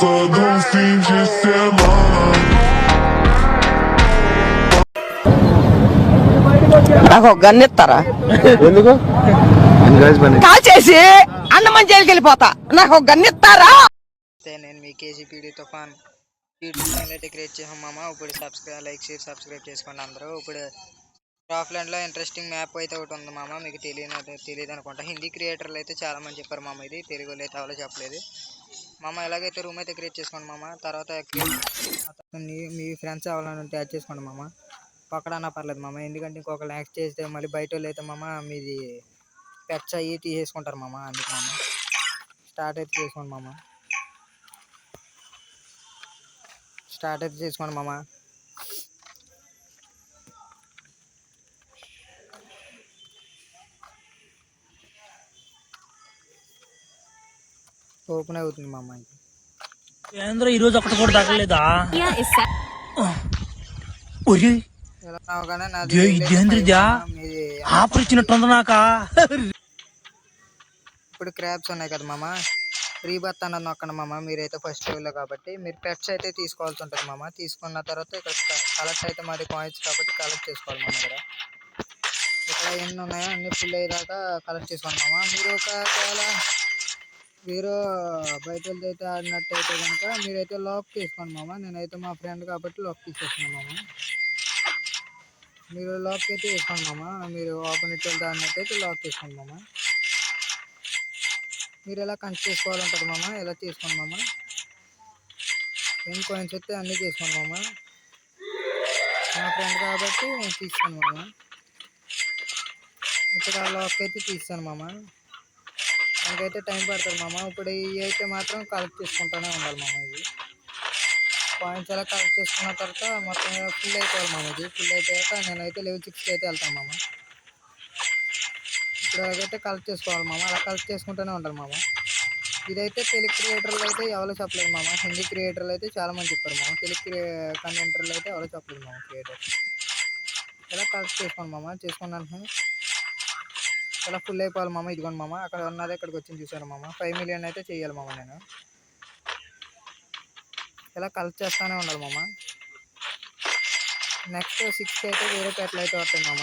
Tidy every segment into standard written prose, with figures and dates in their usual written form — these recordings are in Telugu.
Don't finge ser mala. నాకు ఒక గన్ ఇస్తారా? ఎందుకు కాల్ చేసి అన్నమని జైలుకి వెళ్ళిపోతా. నాకు ఒక గన్ ఇస్తారా? నేను మీ కేజీపీడి తుఫాన్ యూట్యూబ్ ఛానల్ అయితే క్రియేట్ చేసాం మామ. ఇప్పుడు లైక్ షేర్ సబ్స్క్రైబ్ చేసుకోండి అందరూ. ఇప్పుడు క్రాఫ్లాండ్లో ఇంట్రెస్టింగ్ మ్యాప్ అయితే ఒకటి ఉంది మామ, మీకు తెలియదు అనుకుంటా. హిందీ క్రియేటర్లు అయితే చాలా మంది చెప్పారు మామ, ఇది తెలుగు వాళ్ళు అయితే ఎవరో చెప్పలేదు మామ. ఎలాగైతే రూమ్ అయితే క్రియేట్ చేసుకోండి మామ. తర్వాత మీ ఫ్రెండ్స్ ఎవరైనా ఉంటే యాడ్ చేసుకోండి మామ. పక్కడన్నా పర్లేదు మామ, ఎందుకంటే ఇంకొకరు యాక్ట్ చేస్తే మళ్ళీ బయట వాళ్ళు అయితే మామ మీది పెట్స్ అయ్యి తీసేసుకుంటారు మామ. అందుకు మామ స్టార్ట్ అయితే చేసుకోండి మామ. ఓపెన్ అవుతుంది మామ. ఏంద్ర ఈరోజు ఒకటి కూడా తగ్గలేదా? ఆపరిచినట్టుంది నాకా. ఇప్పుడు క్రాబ్స్ ఉన్నాయి కదా మామ, రీబర్త్ అన్నది నొక్కండి మామ. మీరైతే ఫస్ట్ లెవెల్లో కాబట్టి మీరు పెట్స్ అయితే తీసుకోవాల్సి ఉంటుంది మామ. తీసుకున్న తర్వాత ఇక్కడ కలెక్ట్ అయితే మరి కాయిన్స్ కాబట్టి కలెక్ట్ చేసుకోవాలి మామ. ఇక్కడ ఎన్ని ఉన్నాయో అన్ని ఫుల్ అయ్యేదాకా కలెక్ట్ చేసుకోండి మామ. మీరు ఒకవేళ మీరు బయట అయితే ఆడినట్టయితే కనుక మీరైతే లాక్ తీసుకోండి మామ. నేనైతే మా ఫ్రెండ్ కాబట్టి లాక్ తీసేస్తున్నాను మామ. మీరు లాక్ అయితే వేసుకోండి మామ. మీరు ఓపెన్ ఇట్ వెళ్తే ఆడినట్టయితే లాక్ తీసుకోండి మామ. మీరు ఎలా కనెక్ట్ చేసుకోవాలంటారు మామ, ఎలా తీసుకోండి మామ. ఎన్ని కాయిన్స్ అయితే అన్నీ తీసుకోండి మామ. మా ఫ్రెండ్ కాబట్టి నేను తీస్తాను మామ. ఇక్కడ లాక్ అయితే తీస్తాను మామ. దానికైతే టైం పడుతుంది మామ. ఇప్పుడు ఇవి అయితే మాత్రం కలెక్ట్ చేసుకుంటూనే ఉండాలి మామ. ఇవి కాయిన్స్ ఎలా కలెక్ట్ చేసుకున్న తర్వాత మొత్తం ఫుల్ అయిపోవాలి మామ. ఇది ఫుల్ అయిపోయాక నేనైతే లెవెల్ 6కి అయితే వెళ్తాను మామ. ఇప్పుడు అలాగైతే కలెక్ట్ చేసుకోవాలి మామ. అలా కలెక్ట్ చేసుకుంటూనే ఉండాలి మామ. ఇదైతే తెలుగు క్రియేటర్లు అయితే ఎవరో చెప్పలేదు మామ. హిందీ క్రియేటర్లు అయితే చాలా మంది చెప్పారు మామ. తెలుగు కంటెంటర్లు అయితే ఎవరో చెప్పలేదు మామ. క్రియేటర్ ఇలా కలెక్ట్ చేసుకోండి మామ. చేసుకున్నాను ఇలా ఫుల్ అయిపోవాలి మామ. ఇదిగోండి మామ, అక్కడ ఉన్నది ఇక్కడికి వచ్చింది చూసాను మామ. 5 మిలియన్ అయితే చేయాలి మామ. నేను ఇలా కలెక్ట్ చేస్తూనే ఉండాలి మామ. నెక్స్ట్ 6కి అయితే వేరే పేటలు అయితే వస్తాయి మామ.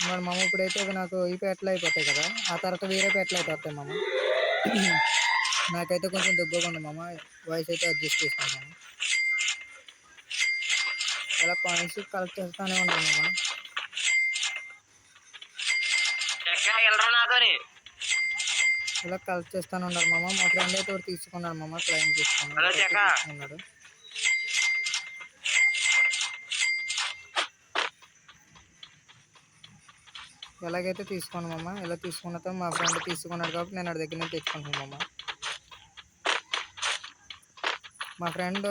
మరి మామ ఇప్పుడైతే నాకు ఈ పేటలు అయిపోతాయి కదా, ఆ తర్వాత వేరే పేటలు అయితే వస్తాయి మామ. నాకైతే కొంచెం దగ్గరగా ఉంది మామ, వాయిస్ అయితే అడ్జస్ట్ చేస్తాను మామ. ఇలా కాయిన్స్ కలెక్ట్ చేస్తూనే ఉంటాను మామ. ఇలా కలెక్ట్ చేస్తూనే ఉండాలి మామ. మా ఫ్రెండ్ అయితే ఒకటి తీసుకున్నాడు మామ, క్లైమ్ తీసుకున్నాడు. ఎలాగైతే తీసుకోండి మామ. ఇలా తీసుకున్న తర్వాత మా ఫ్రెండ్ తీసుకున్నాడు కాబట్టి నేను వాడి దగ్గర నుంచి తెచ్చుకుంటాను మామ. మా ఫ్రెండ్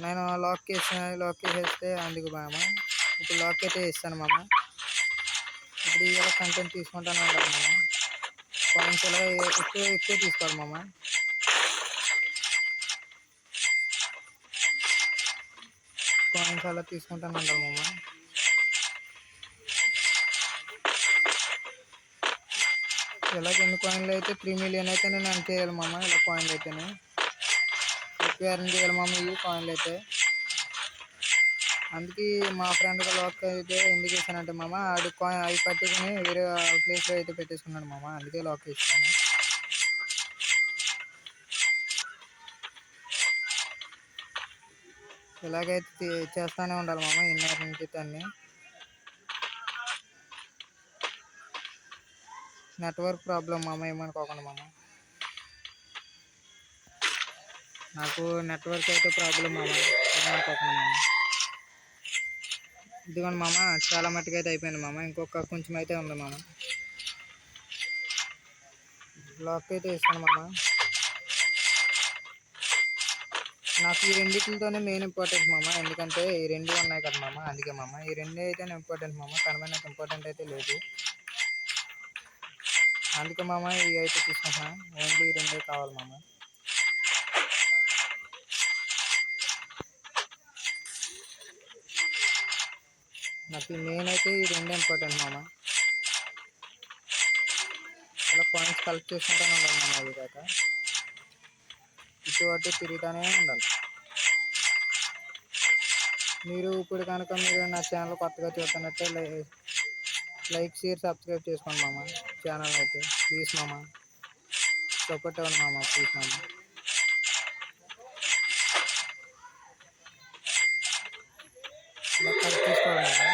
నేను లాక్ చేసేస్తే అందుకు మామ. ఇప్పుడు లాక్ అయితే వేస్తాను మామ. ఇప్పుడు ఇలా కంటెంట్ తీసుకుంటానే ఉండాలి మామ. కాయిన్స్ ఇలా ఎక్కువ తీసుకోవాలి మామ. కాయిన్స్ అలా తీసుకుంటానే ఉండాలి మామ. ఇలాగ ఎన్ని కాయిన్లు అయితే 3 మిలియన్ అయితే నేను ఎర్న్ చేయాలి మామ. ఇలా కాయిన్లు అయితేనే ఎక్కువ ఎర్న్ చేయాలి మామ. ఇవి కాయిన్లు అయితే అందుకే మా ఫ్రెండ్ లాక్ అయితే ఎందుకు ఇస్తానంటే మామ, ఆడు అవి పట్టుకుని వేరే ప్లేస్లో అయితే పెట్టేసుకున్నాడు మామ. అందుకే లాక్ ఇస్తాను. ఇలాగైతే చేస్తూనే ఉండాలి మామ. ఇన్నర్ నుంచి అన్నీ నెట్వర్క్ ప్రాబ్లం మామ, ఏమనుకోకుండా మామ. నాకు నెట్వర్క్ అయితే ప్రాబ్లం మామ, ఏమనుకోకుండా మామ. ఇదిగోండి మామ, చాలా మట్టుకు అయితే అయిపోయింది మామ. ఇంకొక కొంచెం అయితే ఉంది మామ. లాక్ అయితే వేస్తాను మామ. నాకు ఈ రెండింటితోనే మెయిన్ ఇంపార్టెంట్ మామ. ఎందుకంటే ఈ రెండు ఉన్నాయి కదా మామ, అందుకే మామ. ఈ రెండే అయితే ఇంపార్టెంట్ మామ, కానీ నాకు ఇంపార్టెంట్ అయితే లేదు. అందుకే మామ ఇవి అయితే తీసుకుంటున్నాను. ఓన్లీ ఈ రెండే కావాలి మామ. నాకు మెయిన్ అయితే ఈ రెండే ఇంపార్టెంట్ మామ. ఇలా కాయిన్స్ కలెక్ట్ చేసుకుంటాను ఉండాలి మామ. అది కాక ఇటు అటు తిరుగుతూనే ఉండాలి. మీరు ఇప్పుడు కనుక మీరు నా ఛానల్ కొత్తగా చూస్తున్నట్టే లైక్ షేర్ సబ్స్క్రైబ్ చేసుకోండి మామ. ఛానల్ అయితే ప్లీజ్ మామ, సపోర్ట్ అవ్వండి మామ, ప్లీజ్ మామ. ఇలా కట్ చేసుకోవాలి మామ.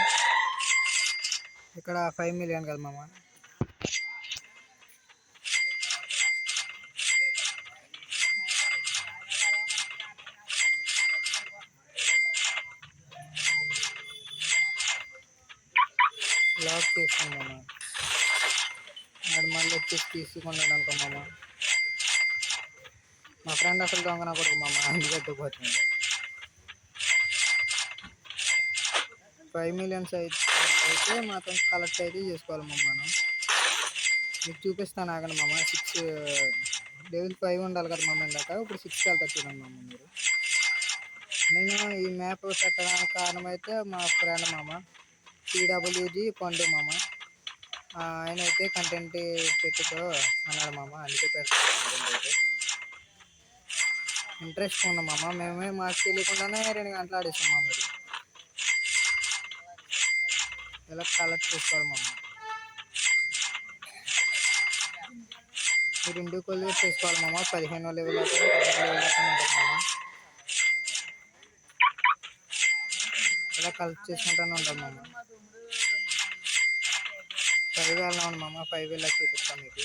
ఇక్కడ 5 million కదా మామ. లాక్ చేస్తాం మామ. అది మళ్ళీ వచ్చేసి తీసుకున్నాడు అనుకో మామ. మా ఫ్రెండ్ అసలు దొంగన కొడుకు మామ, అందుకే పోతుంది. 5 million అయితే మాత్రం కలెక్ట్ అయితే చేసుకోవాలి మామ. మనం మీకు చూపిస్తాను ఆగండి మామ. 6 లెవెల్ 5 ఉండాలి కదా మామ. ఇందాక ఇప్పుడు 6కి వెళ్తా చూడండి మామ. మీరు నేను ఈ మ్యాప్ పెట్టడానికి కారణం అయితే మా ఫ్రెండ్ మామ TWG పండు మామ. ఆయన అయితే కంటెంట్ పెట్టుకో అన్నాడు మామ, అందుకే పెడతాను కంటెంట్ అయితే. ఇంట్రెస్ట్ ఉన్నాం మామ. మేమే మాకు తెలియకుండానే 2 గంటలు ఆడేస్తాం మామ. ఇది ఇలా కలెక్ట్ చేసుకోవాలి మామ. మీరు ఇంటికి కొద్దిగా చేసుకోవాలి మామ. 15వ లెవెల్ అయితే 15వ లెవెల్ అయితే ఉంటుంది మామ. ఇలా కలెక్ట్ చేసుకుంటూనే ఉంటుంది మామ. 5 వెళ్ళాం మామ. 5 వెళ్ళాక చూపిస్తాను మీకు.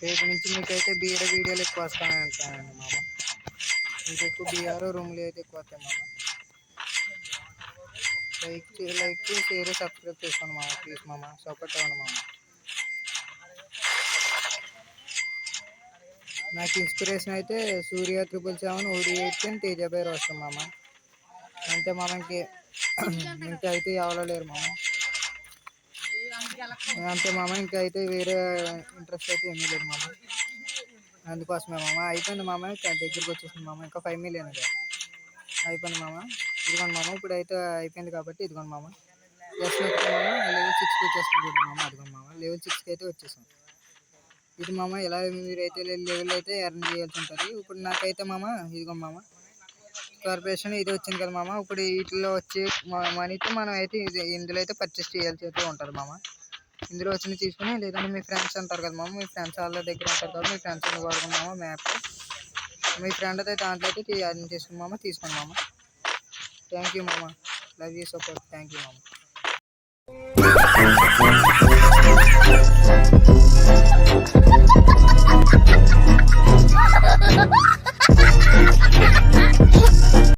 రేపు నుంచి మీకైతే బీఆర్ వీడియోలు ఎక్కువ వస్తాయని అంటానండి మామ. మీకు ఎక్కువ బీఆర్ రూమ్లు అయితే ఎక్కువ వస్తాయి మామ. లైక్ షేర్ సబ్స్క్రైబ్ చేసుకోండి మామ, ప్లీజ్ మామ, సపోర్ట్ అవ్వండి మామ. నాకు ఇన్స్పిరేషన్ అయితే సూర్య 777 OD8 తేజాబాయ్ రోషన్ మామ. అంతే మామ. ఇంకా అయితే ఎవరో లేరు మామ. అంతే మామ. ఇంకా అయితే వేరే ఇంట్రెస్ట్ అయితే ఏమీ లేదు మామ. అందుకోసమే మామ. అయిపోయింది మామ. దగ్గరికి వచ్చేసింది మామ. ఇంకా 5 million అయిపోయింది మామ. ఇదిగోండి మామ. ఇప్పుడు అయితే అయిపోయింది కాబట్టి ఇదిగోండి మామ. జస్ట్ మామ లెవెల్ 6కి వచ్చేస్తుంది చూడండి మామ. అదిగోండి మామ. లెవెల్ 6కి అయితే వచ్చేసాం. ఇది మామ. ఇలా మీరైతే లెవెల్ అయితే ఎర్న్ చేయాల్సి ఉంటుంది. ఇప్పుడు నాకైతే మామ ఇదిగోండి మామ కార్పొరేషన్ ఇది వచ్చింది కదా మామ. ఇప్పుడు వీటిలో వచ్చే మనీతో మనం అయితే ఇందులో అయితే పర్చేస్ చేయాల్సి అయితే ఉంటుంది మామ. ఇందులో వచ్చిన తీసుకుని, లేదంటే మీ ఫ్రెండ్స్ అంటారు కదా మామ, మీ ఫ్రెండ్స్ వాళ్ళ దగ్గర ఉంటారు కదా, మీ ఫ్రెండ్స్ వాడుకుని మామ మ్యాప్. మీ ఫ్రెండ్ అయితే దాంట్లో అయితే అర్న్ చేసుకుని మామ తీసుకోండి మామ. థ్యాంక్ యూ మామ. Love you support. Thank you మామ.